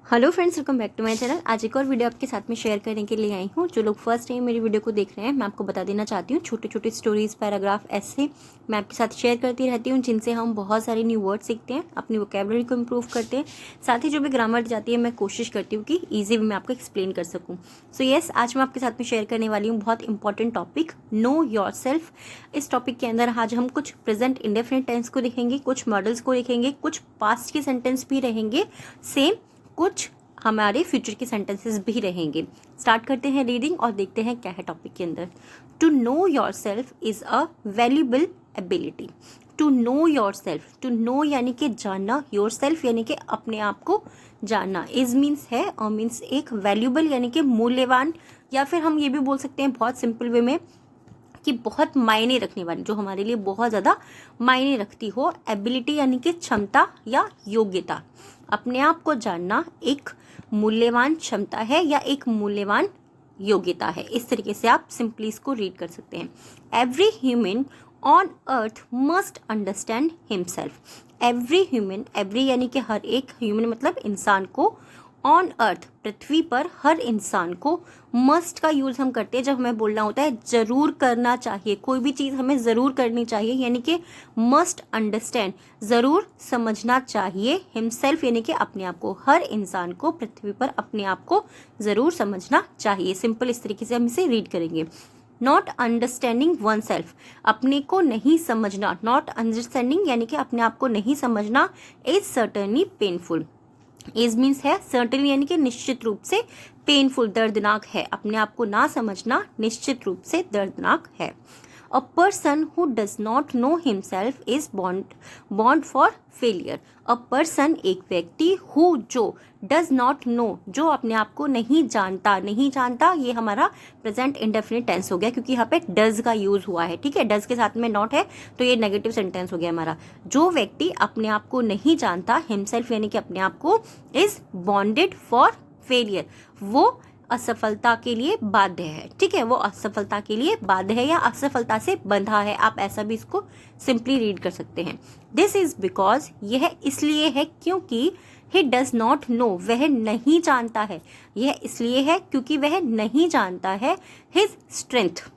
Hello friends, welcome back to my channel. आज एक और वीडियो आपके साथ में शेयर करने के लिए आई हूँ। जो लोग फर्स्ट टाइम मेरी वीडियो को देख रहे हैं, मैं आपको बता देना चाहती हूँ, छोटे छोटे स्टोरीज, पैराग्राफ ऐसे मैं आपके साथ शेयर करती रहती हूँ, जिनसे हम बहुत सारे न्यू वर्ड सीखते हैं, अपनी वोकेबलरी को इम्प्रूव करते हैं। साथ ही जो भी ग्रामर जाती है, मैं कोशिश करती हूँ कि ईजी वे में आपको एक्सप्लेन कर सकूँ। सो येस, आज मैं आपके साथ में शेयर करने वाली हूँ बहुत important topic, know your self. इस टॉपिक के अंदर आज हम कुछ प्रेजेंट इंडेफिनिट टेंस को देखेंगे, कुछ मॉडल्स को देखेंगे, कुछ पास्ट के सेंटेंस भी रहेंगे, सेम कुछ हमारे फ्यूचर के सेंटेंसेस भी रहेंगे। स्टार्ट करते हैं रीडिंग और देखते हैं क्या है टॉपिक के अंदर। To know yourself is a valuable ability. To know yourself, to know यानी कि जानना, योर सेल्फ यानी कि अपने आप को जानना, इज मीन्स है और मीन्स एक, वैल्यूबल यानी कि मूल्यवान, या फिर हम ये भी बोल सकते हैं बहुत सिंपल वे में कि बहुत मायने रखने वाली, जो हमारे लिए बहुत ज़्यादा मायने रखती हो। एबिलिटी यानी कि क्षमता या योग्यता। अपने आप को जानना एक मूल्यवान क्षमता है या एक मूल्यवान योग्यता है। इस तरीके से आप सिंपली इसको रीड कर सकते हैं। Every human on earth must understand himself. Every human, every यानी कि हर एक, ह्यूमन मतलब इंसान को, ऑन अर्थ पृथ्वी पर हर इंसान को, मस्ट का यूज हम करते हैं जब हमें बोलना होता है जरूर करना चाहिए, कोई भी चीज़ हमें ज़रूर करनी चाहिए, यानी कि मस्ट अंडरस्टैंड, ज़रूर समझना चाहिए, हिमसेल्फ यानी कि अपने आप को, हर इंसान को पृथ्वी पर अपने आप को ज़रूर समझना चाहिए। सिंपल इस तरीके से हम इसे रीड करेंगे। नॉट अंडरस्टैंडिंग वन सेल्फ, अपने को नहीं समझना, नॉट अंडरस्टैंडिंग यानी कि अपने आप को नहीं समझना, is certainly painful. Is means है सर्टेन यानी कि निश्चित रूप से, पेनफुल दर्दनाक है, अपने आप को ना समझना निश्चित रूप से दर्दनाक है। A person who does not know himself is bond for failure. A person एक व्यक्ति, हु जो, डज नॉट नो जो अपने आप को नहीं जानता, नहीं जानता ये हमारा प्रेजेंट इंडेफिनिट टेंस हो गया, क्योंकि यहाँ पे डज का यूज हुआ है। ठीक है, डज के साथ में नॉट है तो ये नेगेटिव सेंटेंस हो गया हमारा। जो व्यक्ति अपने आप को नहीं जानता, हिमसेल्फ यानी कि अपने आप को, इज बॉन्डेड फॉर फेलियर, वो असफलता के लिए बाध्य है। ठीक है, वो असफलता के लिए बाध्य है या असफलता से बंधा है, आप ऐसा भी इसको सिंपली रीड कर सकते हैं। दिस इज बिकॉज, यह इसलिए है क्योंकि, ही डज नॉट नो, वह नहीं जानता है, यह इसलिए है क्योंकि वह नहीं जानता है, हिज स्ट्रेंथ।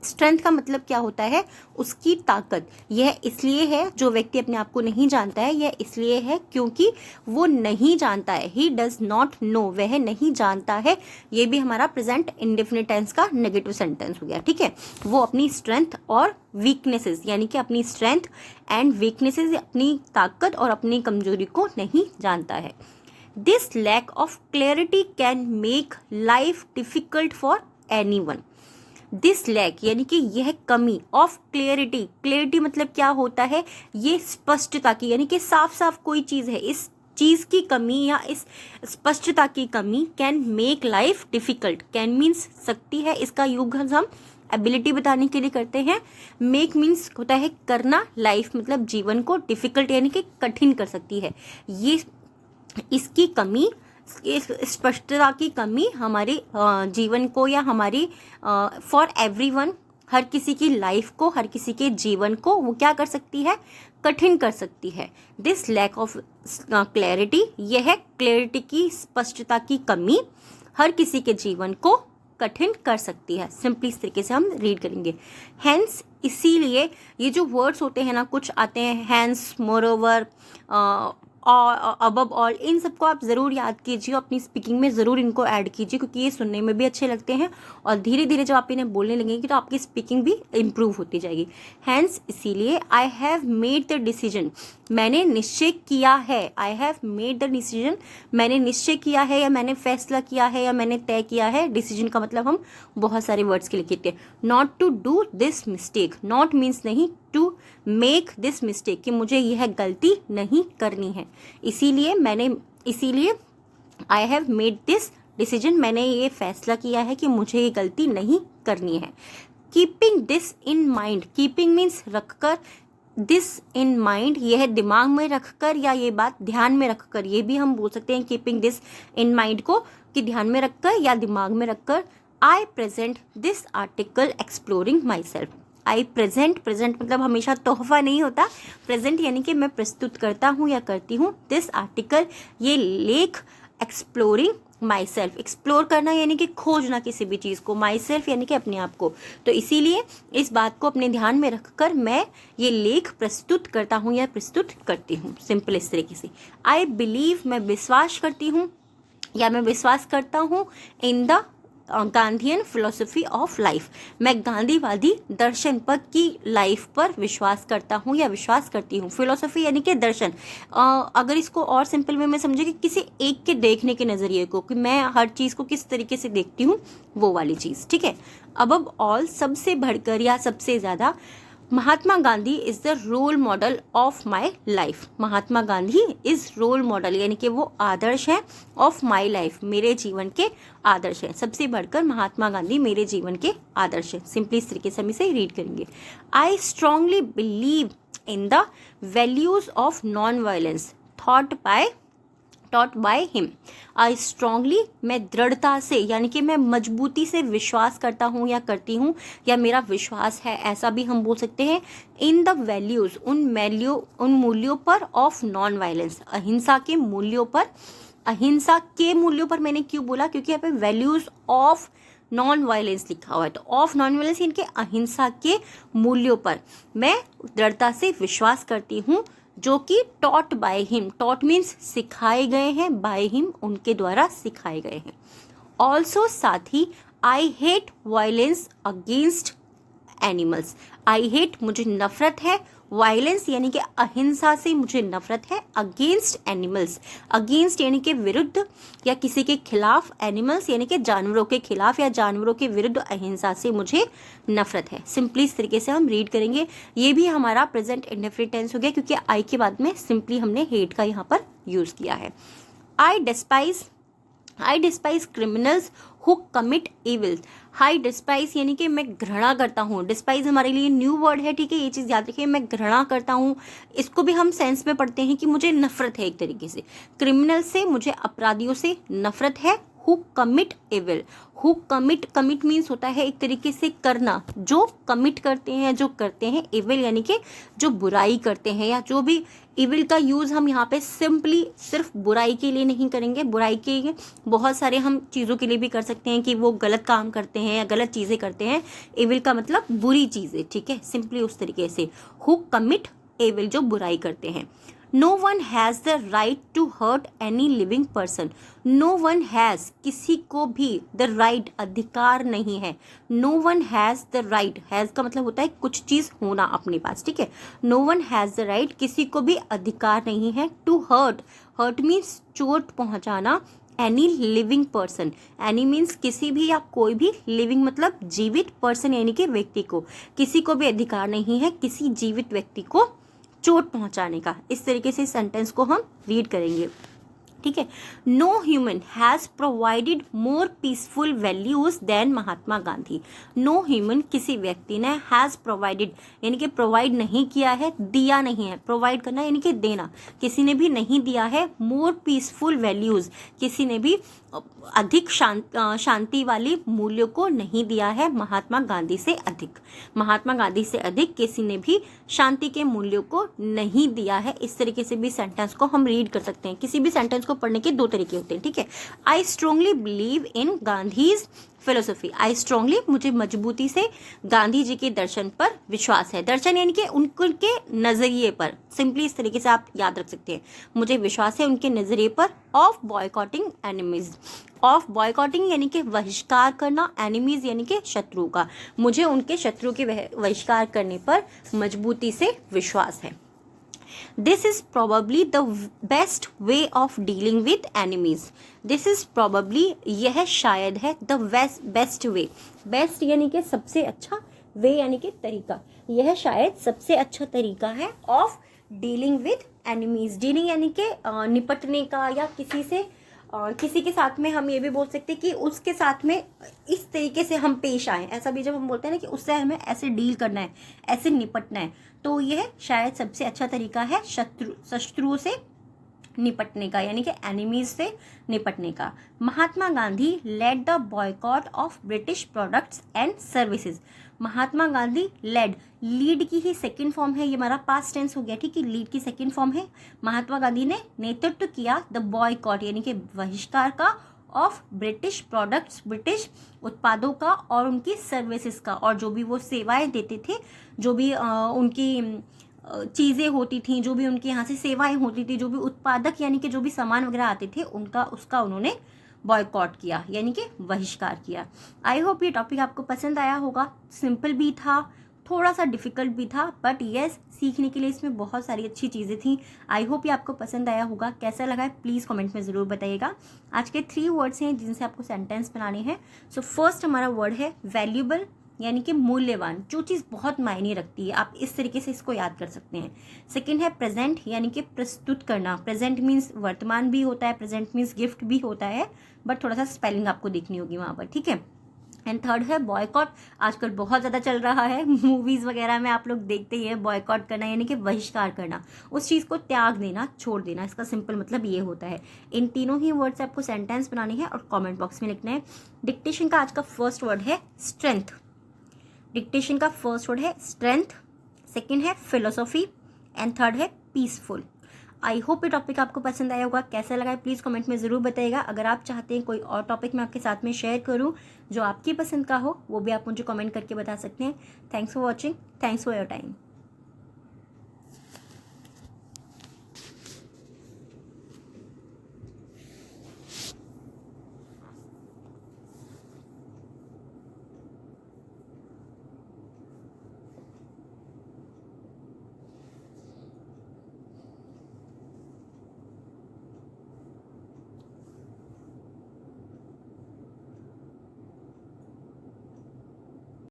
स्ट्रेंथ का मतलब क्या होता है, उसकी ताकत। यह इसलिए है, जो व्यक्ति अपने आप को नहीं जानता है, यह इसलिए है क्योंकि वो नहीं जानता है। ही डज नॉट नो, वह नहीं जानता है, ये भी हमारा प्रेजेंट इंडेफिनिट टेंस का नेगेटिव सेंटेंस हो गया। ठीक है, वो अपनी स्ट्रेंथ और वीकनेसेस यानी कि अपनी स्ट्रेंथ एंड वीकनेसेस, अपनी ताकत और अपनी कमजोरी को नहीं जानता है। This lack of clarity can make life difficult for anyone. This lack यानी कि यह कमी, ऑफ क्लियरिटी, क्लियरिटी मतलब क्या होता है, ये स्पष्टता की, यानी कि साफ साफ कोई चीज़ है, इस चीज़ की कमी या इस स्पष्टता की कमी, can make life difficult. Can means सकती है, इसका यूज हम एबिलिटी बताने के लिए करते हैं। मेक मीन्स होता है करना, लाइफ मतलब जीवन को, डिफिकल्ट यानी कि कठिन कर सकती है। ये इसकी कमी, स्पष्टता की कमी हमारे जीवन को या हमारी फॉर एवरीवन, हर किसी की लाइफ को, हर किसी के जीवन को वो क्या कर सकती है, कठिन कर सकती है। दिस लैक ऑफ क्लैरिटी, यह क्लैरिटी की, स्पष्टता की कमी हर किसी के जीवन को कठिन कर सकती है। सिंपली इस तरीके से हम रीड करेंगे। हैंस, इसीलिए, ये जो वर्ड्स होते हैं ना, कुछ आते हैं हैंस, मोरओवर, अबव ऑल, इन सबको आप ज़रूर याद कीजिए, अपनी स्पीकिंग में ज़रूर इनको ऐड कीजिए, क्योंकि ये सुनने में भी अच्छे लगते हैं और धीरे धीरे जब आप इन्हें बोलने लगेंगे तो आपकी स्पीकिंग भी इम्प्रूव होती जाएगी। हैंस, इसीलिए, I have made the decision, मैंने निश्चय किया है। आई हैव मेड द डिसीजन, मैंने निश्चय किया है या मैंने फैसला किया है या मैंने तय किया है। डिसीजन का मतलब हम बहुत सारे वर्ड्स के लिए कहते हैं। Not to do this mistake, not means नहीं, टू मेक दिस मिस्टेक कि मुझे यह गलती नहीं करनी है। इसीलिए I have made this decision, मैंने ये फैसला किया है कि मुझे ये गलती नहीं करनी है। Keeping this in mind, keeping means रखकर, दिस इन माइंड यह दिमाग में रखकर या ये बात ध्यान में रखकर, ये भी हम बोल सकते हैं कीपिंग दिस इन माइंड को कि ध्यान में रखकर या दिमाग में रखकर। I present this article exploring myself. I present, present मतलब हमेशा तोहफा नहीं होता, प्रेजेंट यानी कि मैं प्रस्तुत करता हूँ या करती हूँ। दिस आर्टिकल, ये लेख, एक्सप्लोरिंग माई सेल्फ, एक्सप्लोर करना यानी कि खोजना किसी भी चीज़ को, माई सेल्फ यानी कि अपने आप को। तो इसीलिए इस बात को अपने ध्यान में रखकर मैं ये लेख प्रस्तुत करता हूँ या प्रस्तुत करती हूँ। सिंपल इस तरीके से, आई बिलीव, मैं विश्वास करती हूँ या मैं विश्वास करता हूँ in the Gandhian philosophy of life, मैं गांधीवादी दर्शन पर की लाइफ पर विश्वास करता हूँ या विश्वास करती हूँ। फिलोसफी यानी कि दर्शन, अगर इसको और सिंपल वे में समझे कि किसी एक के देखने के नज़रिए को, कि मैं हर चीज़ को किस तरीके से देखती हूँ, वो वाली चीज़। ठीक है, अब ऑल, सबसे बढ़कर या सबसे ज़्यादा, Mahatma Gandhi is the role model of my life, Mahatma Gandhi is role model यानी कि वो आदर्श है, ऑफ माई लाइफ, मेरे जीवन के आदर्श है। सबसे बढ़कर महात्मा गांधी मेरे जीवन के आदर्श है। सिंपली इस तरीके से हम इसे रीड करेंगे। I strongly believe in the values of non violence taught by him. I strongly, मैं दृढ़ता से यानी कि मैं मजबूती से विश्वास करता हूँ या करती हूँ, या मेरा विश्वास है, ऐसा भी हम बोल सकते हैं। इन द वैल्यूज, उन मूल्यों पर, ऑफ नॉन वायलेंस, अहिंसा के मूल्यों पर। अहिंसा के मूल्यों पर मैंने क्यों बोला, क्योंकि यहाँ पे वैल्यूज ऑफ नॉन वायलेंस लिखा हुआ है, तो ऑफ नॉन वायलेंस इनके अहिंसा के मूल्यों पर मैं दृढ़ता से विश्वास करती हूँ, जो कि taught by him, taught means सिखाए गए हैं, बाय हिम उनके द्वारा सिखाए गए हैं। ऑल्सो, साथ ही, I hate violence against animals, I hate मुझे नफरत है, वायलेंस यानी कि अहिंसा से मुझे नफरत है, अगेंस्ट एनिमल्स, अगेंस्ट यानी कि विरुद्ध या किसी के खिलाफ, एनिमल्स यानी कि जानवरों के खिलाफ या जानवरों के विरुद्ध अहिंसा से मुझे नफरत है। सिंपली इस तरीके से हम रीड करेंगे। ये भी हमारा प्रेजेंट इंडेफिनिट टेंस हो गया, क्योंकि आई के बाद में सिंपली हमने हेट का यहाँ पर यूज किया है। I despise criminals who commit evil, I despise यानी कि मैं घृणा करता हूँ, डिस्पाइज हमारे लिए न्यू वर्ड है, ठीक है, ये चीज़ याद रखिए, मैं घृणा करता हूँ। इसको भी हम सेंस में पढ़ते हैं कि मुझे नफरत है एक तरीके से, क्रिमिनल से, मुझे अपराधियों से नफरत है। Who commit evil, who commit means होता है एक तरीके से करना, जो कमिट करते हैं, जो करते हैं, इविल यानी कि जो बुराई करते हैं, या जो भी इविल का यूज़ हम यहाँ पे सिंपली सिर्फ बुराई के लिए नहीं करेंगे, बुराई के बहुत सारे हम चीज़ों के लिए भी कर सकते हैं कि वो गलत काम करते हैं या गलत चीज़ें करते हैं। इविल का मतलब बुरी चीज़ें, ठीक है, सिंपली उस तरीके से हु कमिट इविल, जो बुराई करते हैं। No one has the right to hurt any living person, no one has, किसी को भी, द राइट, अधिकार नहीं है। No one has the right, has का मतलब होता है कुछ चीज़ होना अपने पास, ठीक है। No one has the right, किसी को भी अधिकार नहीं है, टू हर्ट मीन्स चोट पहुंचाना, any living person, any means किसी भी या कोई भी, लिविंग मतलब जीवित, पर्सन यानी कि व्यक्ति को, किसी को भी अधिकार नहीं है किसी जीवित व्यक्ति को चोट पहुंचाने का। इस तरीके से सेंटेंस को हम रीड करेंगे, ठीक है। No human has provided more peaceful values than Mahatma Gandhi, no human, किसी व्यक्ति ने, हैज़ प्रोवाइडेड यानी कि प्रोवाइड नहीं किया है, दिया नहीं है, प्रोवाइड करना यानी कि देना, किसी ने भी नहीं दिया है, मोर पीसफुल वैल्यूज, किसी ने भी अधिक शांति वाली मूल्यों को नहीं दिया है, महात्मा गांधी से अधिक, महात्मा गांधी से अधिक किसी ने भी शांति के मूल्यों को नहीं दिया है। इस तरीके से भी सेंटेंस को हम रीड कर सकते हैं। किसी भी सेंटेंस को पढ़ने के दो तरीके होते हैं, ठीक है। I strongly believe in Gandhi's philosophy, I strongly, मुझे मजबूती से गांधी जी के दर्शन पर विश्वास है, दर्शन यानी कि उनके नजरिए पर, सिंपली इस तरीके से आप याद रख सकते हैं, मुझे विश्वास है उनके नजरिए पर। Of boycotting enemies, of boycotting यानी कि बहिष्कार करना, एनिमीज यानी कि शत्रु का, मुझे उनके शत्रु के बहिष्कार करने पर मजबूती से विश्वास है। This is probably the best way of dealing with enemies. This is probably, यह शायद है, the best way, best यानी कि सबसे अच्छा, way यानी कि तरीका, यह शायद सबसे अच्छा तरीका है of dealing with enemies, dealing यानी कि निपटने का, या किसी से किसी के साथ में हम ये भी बोल सकते हैं कि उसके साथ में इस तरीके से हम पेश आए, ऐसा भी जब हम बोलते हैं ना कि उससे हमें ऐसे डील करना है, ऐसे निपटना है, तो यह शायद सबसे अच्छा तरीका है शत्रुओं से निपटने का, यानी कि एनिमीज से निपटने का। Mahatma Gandhi led the boycott of British products and services. Mahatma Gandhi led, lead की ही सेकंड फॉर्म है, ये हमारा पास्ट टेंस हो गया, ठीक है, लीड की सेकंड फॉर्म है। महात्मा गांधी ने नेतृत्व किया द बॉयकॉट यानी कि बहिष्कार का, ऑफ ब्रिटिश प्रोडक्ट्स, ब्रिटिश उत्पादों का और उनकी सर्विसेज का, और जो भी वो सेवाएं देते थे, जो भी उनकी चीज़ें होती थी, जो भी उनके यहाँ से सेवाएं होती थी, जो भी उत्पादक यानी कि जो भी सामान वगैरह आते थे उनका, उसका उन्होंने बॉयकॉट किया यानी कि बहिष्कार किया। आई होप ये टॉपिक आपको पसंद आया होगा। सिंपल भी था, थोड़ा सा डिफिकल्ट भी था, बट यस सीखने के लिए इसमें बहुत सारी अच्छी चीज़ें थी। आई होप ये आपको पसंद आया होगा। कैसा लगा है प्लीज़ कमेंट में ज़रूर बताइएगा। आज के 3 वर्ड्स हैं जिनसे आपको सेंटेंस बनाने हैं। सो फर्स्ट हमारा वर्ड है वैल्यूएबल यानी कि मूल्यवान, जो चीज़ बहुत मायने रखती है, आप इस तरीके से इसको याद कर सकते हैं। सेकंड है प्रेजेंट यानी कि प्रस्तुत करना। प्रेजेंट मीन्स वर्तमान भी होता है, प्रेजेंट मीन्स गिफ्ट भी होता है, बट थोड़ा सा स्पेलिंग आपको देखनी होगी वहाँ पर, ठीक है। एंड थर्ड है बॉयकॉट। आजकल बहुत ज़्यादा चल रहा है, मूवीज़ वगैरह में आप लोग देखते ही हैं, बॉयकॉट करना यानी कि बहिष्कार करना, उस चीज़ को त्याग देना, छोड़ देना, इसका सिंपल मतलब ये होता है। इन तीनों ही वर्ड से आपको सेंटेंस बनानी है और कमेंट बॉक्स में लिखना है। डिक्टेशन का आज का फर्स्ट वर्ड है स्ट्रेंथ। डिक्टेशन का फर्स्ट वर्ड है स्ट्रेंथ, सेकंड है फिलोसॉफी एंड थर्ड है पीसफुल। आई होप ये टॉपिक आपको पसंद आया होगा। कैसा लगा है प्लीज़ कमेंट में ज़रूर बताइएगा। अगर आप चाहते हैं कोई और टॉपिक मैं आपके साथ में शेयर करूं जो आपकी पसंद का हो, वो भी आप मुझे कमेंट करके बता सकते हैं। Thanks for watching, thanks for your time.